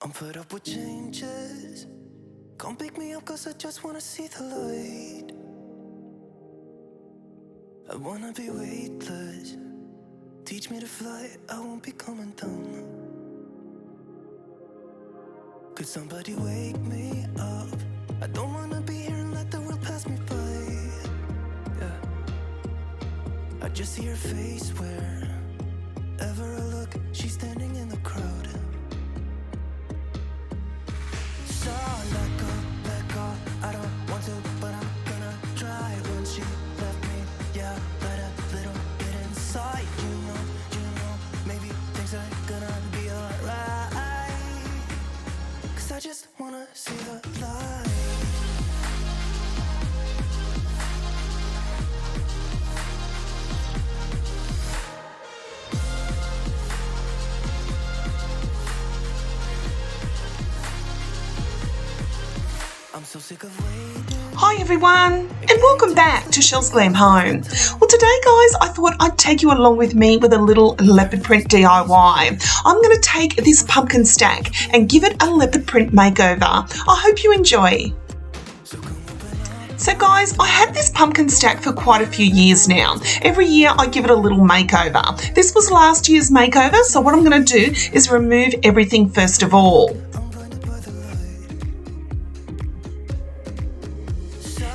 I'm fed up with changes. Come pick me up cause I just wanna see the light. I wanna be weightless. Teach me to fly, I won't be coming down. Could somebody wake me up? I don't wanna be here and let the world pass me by. Yeah. I just see her face wherever I look, she's standing in the crowd. So let go, I don't want to, but I'm gonna try. When she left me, yeah, let a little bit inside. You know, maybe things are gonna be alright. Cause I just wanna see the light. I'm so sick of waiting. Hi everyone, and welcome back to Chellesglamhome. Well, today guys, I thought I'd take you along with me with a little leopard print DIY. I'm going to take this pumpkin stack and give it a leopard print makeover. I hope you enjoy. So guys, I had this pumpkin stack for quite a few years now. Every year I give it a little makeover. This was last year's makeover, so what I'm going to do is remove everything first of all.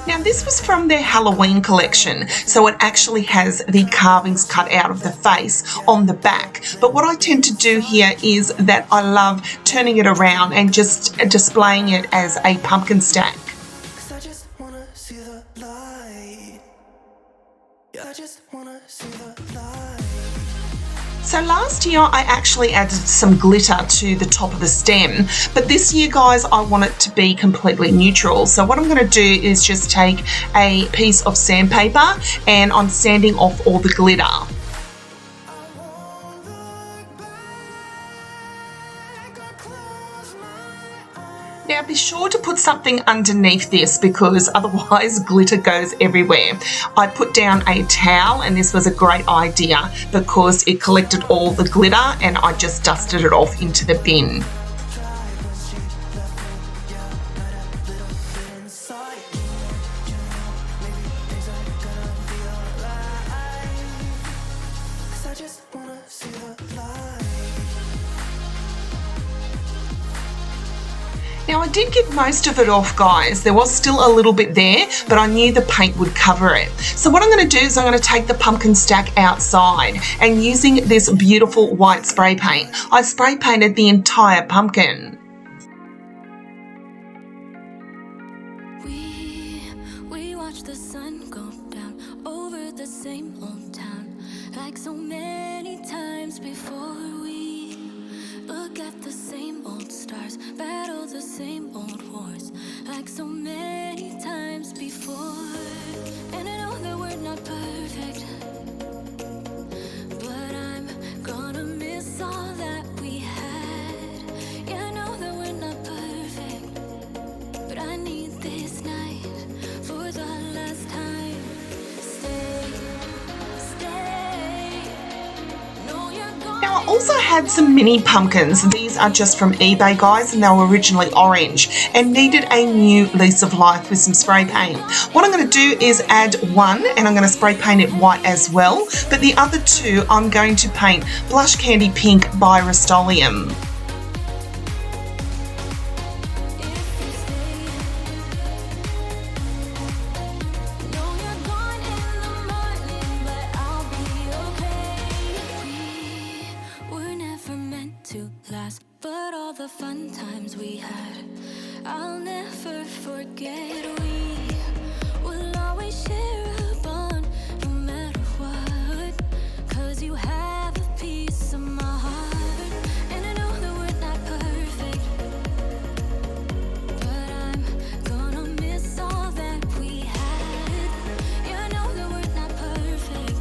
Now this was from their Halloween collection, so it actually has the carvings cut out of the face on the back. But what I tend to do here is that I love turning it around and just displaying it as a pumpkin stack. Cause I just wanna see the light. Yeah, I just wanna see the light. So last year I actually added some glitter to the top of the stem, but this year guys I want it to be completely neutral. So what I'm going to do is just take a piece of sandpaper and I'm sanding off all the glitter. Now be sure to put something underneath this because otherwise glitter goes everywhere. I put down a towel and this was a great idea because it collected all the glitter and I just dusted it off into the bin. Now I did get most of it off guys, there was still a little bit there but I knew the paint would cover it. So what I'm going to do is I'm going to take the pumpkin stack outside and using this beautiful white spray paint, I spray painted the entire pumpkin. We watch the sun go down over the same old town like so many times before. We look at the same old stars, battle the same old wars like so many times before. And I know that we're not perfect, but I'm gonna miss all that we had. Yeah, I know that we're not perfect, but I need this night for the last time. Stay, know you're gone. Now I also had some mini pumpkins. These are just from eBay guys and they were originally orange and needed a new lease of life with some spray paint. What I'm going to do is add one and I'm going to spray paint it white as well, but the other two I'm going to paint Blush Candy Pink by Rust-Oleum. But all the fun times we had, I'll never forget. We will always share a bond, no matter what. Cause you have a piece of my heart. And I know that we're not perfect, but I'm gonna miss all that we had. Yeah, I know that we're not perfect,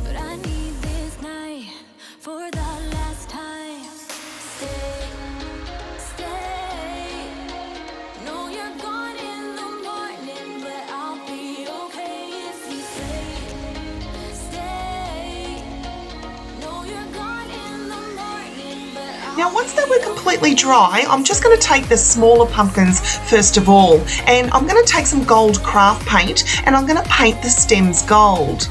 but I need this night for the last time. Stay. No, you're gone in the morning, but I'll be okay. Now once they were completely dry, I'm just going to take the smaller pumpkins first of all, and I'm going to take some gold craft paint and I'm going to paint the stems gold.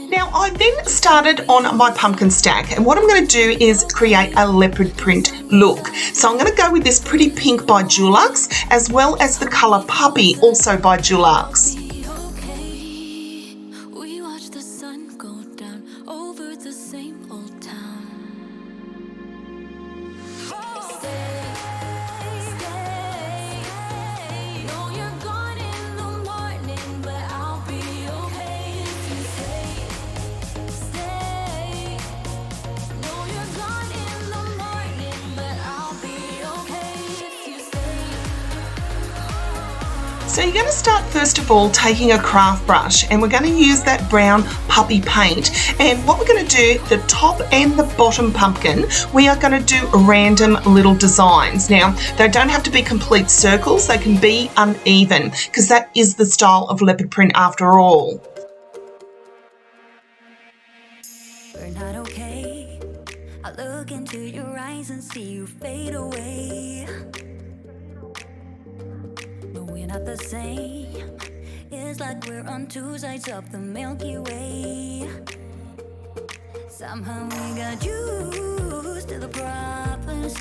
Now I then started on my pumpkin stack, and what I'm going to do is create a leopard print look. So I'm going to go with this Pretty Pink by Dulux, as well as the colour Puppy, also by Dulux. We watch the sun go down over the same old town. Know you're gone in the morning, but I'll be okay if you stay. Know you're gone in the morning, but I'll be okay if you stay. So you're going to start first of all taking a craft brush, and we're going to use that brown puppy paint, and what we're going to do, the top and the bottom pumpkin, we are going to do random little designs. Now they don't have to be complete circles, they can be uneven, because that is the style of leopard print after all. We're not okay. I look into your eyes and see you fade away. No, we're not the same. It's like we're on two sides of the Milky Way. Somehow we got used to the problems.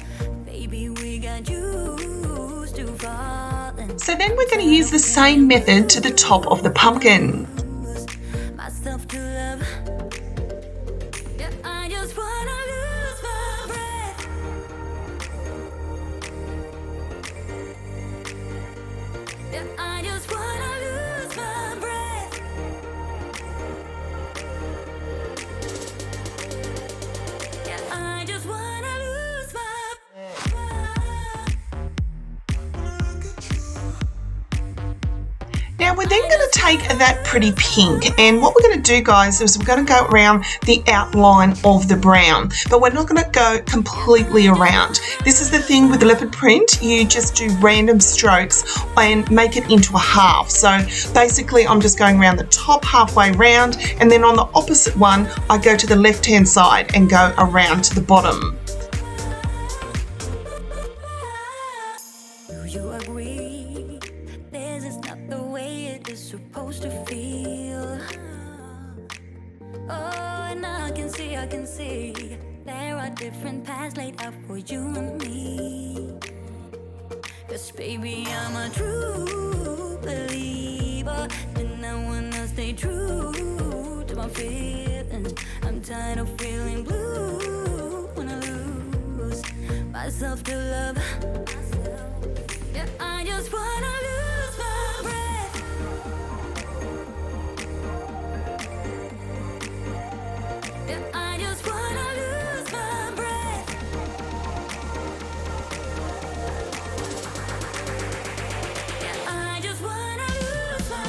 Baby, we got used to falling. So then we're going to use the same method to the top of the pumpkin. Myself to love. Yeah, I just wanna lose my breath. Yeah, I just wanna lose my breath. Yeah, I just wanna lose my Now we're then going to take that Pretty Pink, and what we're going to do, guys, is we're going to go around the outline of the brown, but we're not going to go completely around. This is the thing with the leopard print, you just do random strokes and make it into a half. So basically I'm just going around the top halfway round, and then on the opposite one I go to the left hand side and go around to the bottom. Do you agree? This is not the way it is supposed to feel. Oh, and I can see there are different paths laid out for you and me. 'Cause baby, I'm a true believer, and I wanna stay true to my feelings. I'm tired of feeling blue when I lose myself to love. Yeah, I just wanna lose my breath. Yeah, I just wanna lose my breath. Yeah, I just wanna lose my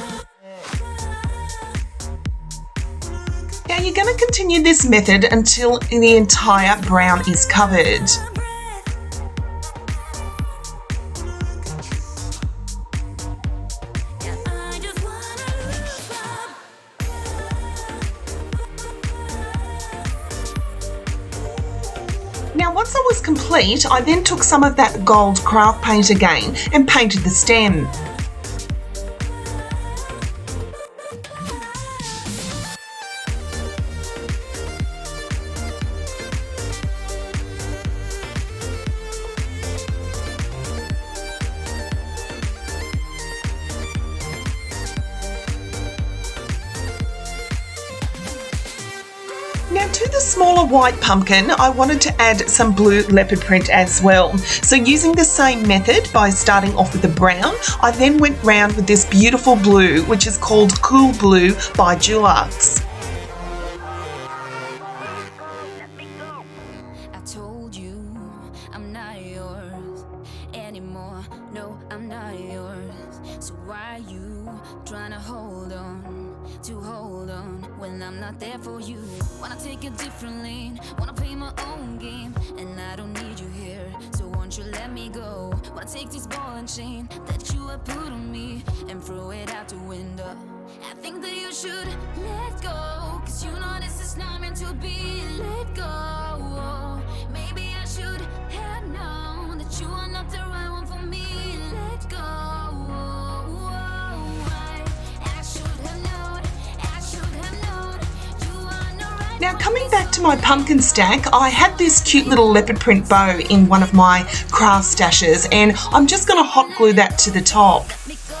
Now you're going to continue this method until the entire brown is covered. Now once I was complete, I then took some of that gold craft paint again and painted the stem. Now to the smaller white pumpkin, I wanted to add some blue leopard print as well. So using the same method by starting off with the brown, I then went round with this beautiful blue, which is called Cool Blue by Dulux. I told you I'm not yours anymore. No, I'm not yours. So why are you trying to hold on when I'm not there for you? Wanna take a different lane, wanna play my own game, and I don't need you here. So won't won't you let me go? Wanna take this ball and chain that you have put on me and throw it out the window. I think that you should let go, cause you know this is not meant to be. Let go. Maybe I should have known that you are not the right one for me. Let go. I should have known. I should have known. You are not right. Now, coming back to my pumpkin stack, I had this cute little leopard print bow in one of my craft stashes, and I'm just going to hot glue that to the top. Let me go,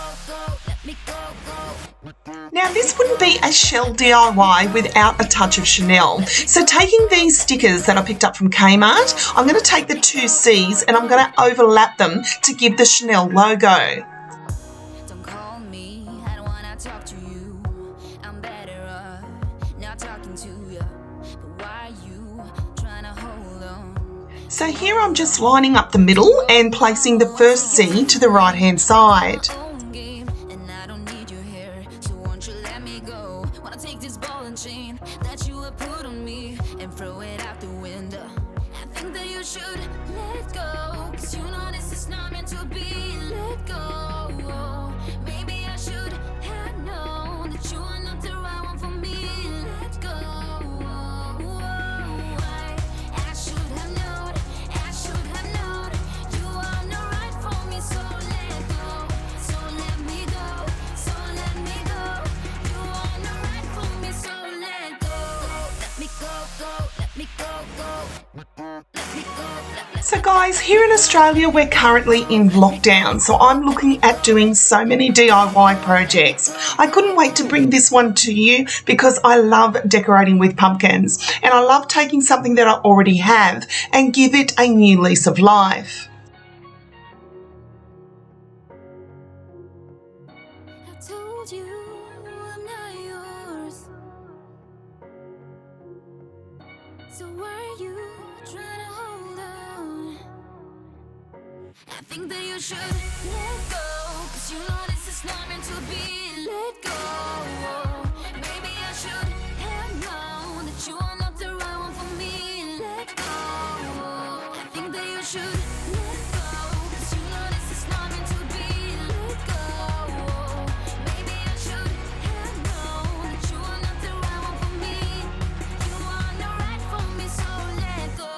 let me go. Now, this wouldn't be a Chelle DIY without a touch of Chanel. So taking these stickers that I picked up from Kmart, I'm going to take the two C's and I'm going to overlap them to give the Chanel logo. Don't call me, I don't wanna talk to you. I'm better off not talking to you. But why are you trying to hold on? So here I'm just lining up the middle and placing the first C to the right hand side. Own game, and I don't need you here. So won't you let me go? Wanna take this ball and chain that you have put on me and throw it out the window. I think that you should let go, cause you know this is not meant to be. Let go. Maybe I should have known that you are not the right one for me. Let go. I should have known. I should have known. You are not right for me, so let go. So let me go. So let me go. You are not right for me, so let go. Let me go. Let me go. Let me go. So guys, here in Australia, we're currently in lockdown, so I'm looking at doing so many DIY projects. I couldn't wait to bring this one to you because I love decorating with pumpkins, and I love taking something that I already have and give it a new lease of life. I told you I'm not yours. So why are you trying to hold on? I think that you should let go, cause you know this is not meant to be. Let go. Maybe I should have known that you are not the right one for me. Let go. I think that you should let go, cause you know this is not meant to be. Let go. Maybe I should have known that you are not the right one for me. You are not right for me, so let go.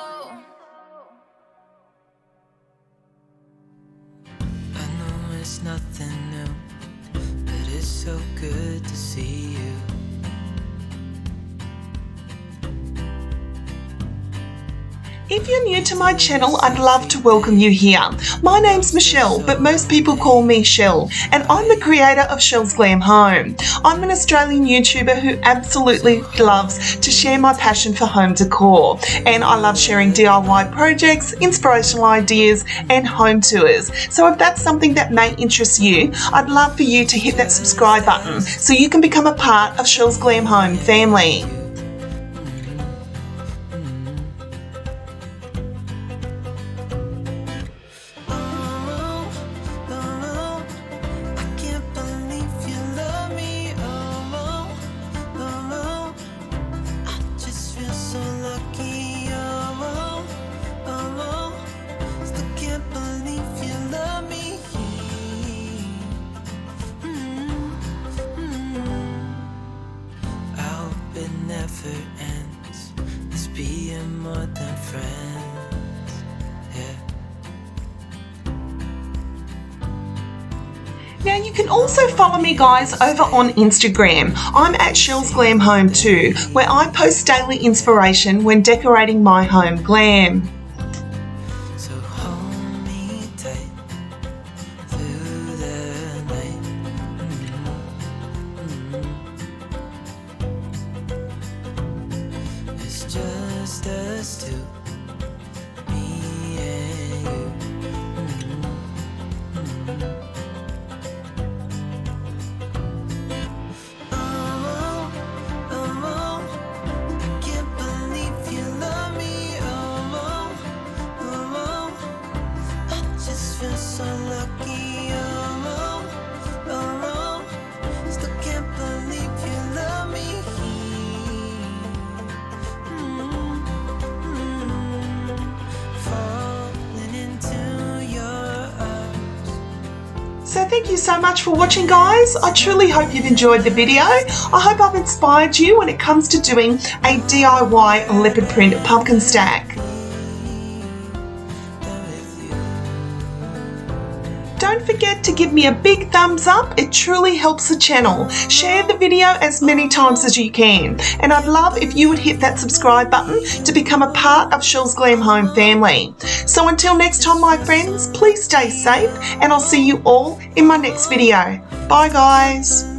I know it's nothing new, but it's so good to see you. If you're new to my channel, I'd love to welcome you here. My name's Michelle, but most people call me Chelle, and I'm the creator of Chellesglamhome. I'm an Australian YouTuber who absolutely loves to share my passion for home decor, and I love sharing DIY projects, inspirational ideas, and home tours. So if that's something that may interest you, I'd love for you to hit that subscribe button so you can become a part of Chellesglamhome family. I can't believe you love me. I just feel so lucky. Still can't believe you love me. I hope it never ends. Let's be more than friends. Yeah. Now you can also follow me guys over on Instagram. I'm at Chellesglamhome too, where I post daily inspiration when decorating my home glam. So hold me tight through the night. It's just us two, me and you. I can't believe you love me. So thank you so much for watching, guys. I truly hope you've enjoyed the video. I hope I've inspired you when it comes to doing a DIY leopard print pumpkin stack. Don't forget to give me a big thumbs up, it truly helps the channel. Share the video as many times as you can, and I'd love if you would hit that subscribe button to become a part of Chellesglamhome family. So until next time, my friends, please stay safe, and I'll see you all in my next video. Bye guys.